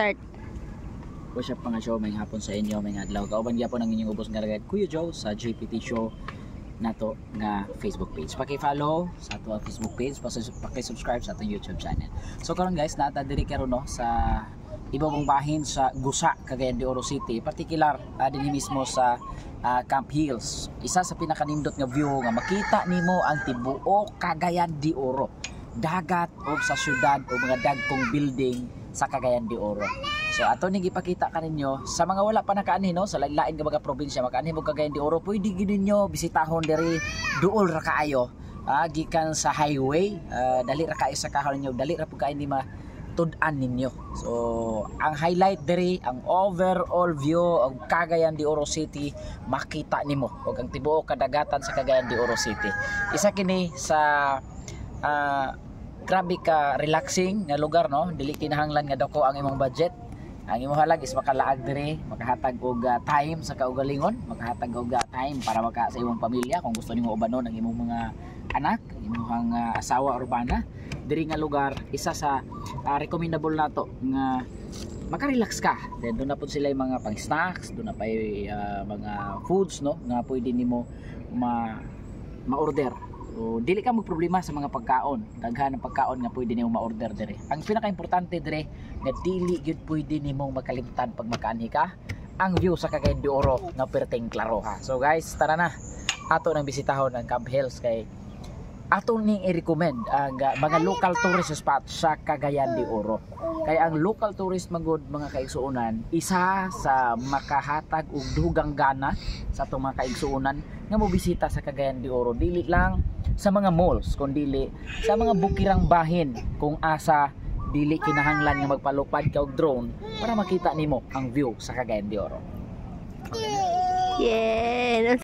start. What's up mga show, may hapon sa inyo, may adlaw. Kauban gyapon ang inyong ubos nga ragad Kuya Joe sa JPT Show nato nga Facebook page. Paki-follow sa ato ang Facebook page, paki-subscribe sa atong YouTube channel. So karon guys, nata diri karon no sa ibang bahin sa Gusa, Cagayan de Oro City, particular dinhi mismo sa Camp Hills. Isa sa pinakanindot nga view nga makita nimo ang tibuok Cagayan de Oro, dagat o sa syudad o mga dagkong building sa Cagayan de Oro. So ato ning ipakita kaninyo sa mga wala pa nakaanhin no, sa lain-lain nga mga probinsya makaanhin mo Cagayan de Oro, pwede gid ninyo bisitahon diri, duol ra kaayo. Gikan sa highway, dali ra kaayo sa kahon ninyo, dali ra pud kaayo ni matud-an ninyo. So ang highlight diri, ang overall view of Cagayan de Oro City, makita nimo og ang tibuok kadagatan sa Cagayan de Oro City. Isa kini sa grabe ka relaxing nga lugar no, dili kinahanglan nga dako ang imong budget. Ang imong halag is makalaag diri, makahatag og time sa kaugalingon, makahatag og time para maka sa imong pamilya kung gusto nimo ubanon ang imong mga anak, imong asawa or bana. Diri nga lugar isa sa recommendable nato nga maka-relax ka. Then doon na po sila yung mga pang-snacks, doon na pa yung mga foods no nga pwede nimo ma-order. So, dili ka magproblema sa mga pagkaon. Daghan ng pagkaon nga pwede nimo ma-order dire. Ang pinaka-importante dire nga dili gyud pwede nimo makalimtan pag makaanhi ka ang view sa Cagayan de Oro nga perting klaro ha. So guys, tara na. Ato nang bisitahon ang Camp Hills kay ato ning i-recommend ang mga local tourist spot sa Cagayan de Oro. Kaya ang local tourist magud mga kaigsuonan, isa sa makahatag og dugang gana sa atong mga kaigsuonan nga mobisita sa Cagayan de Oro. Dili lang sa mga malls, kundi sa mga bukirang bahin kung asa dili kinahanglan nga magpalupad ka og drone para makita nimo ang view sa Cagayan de Oro. Yeah.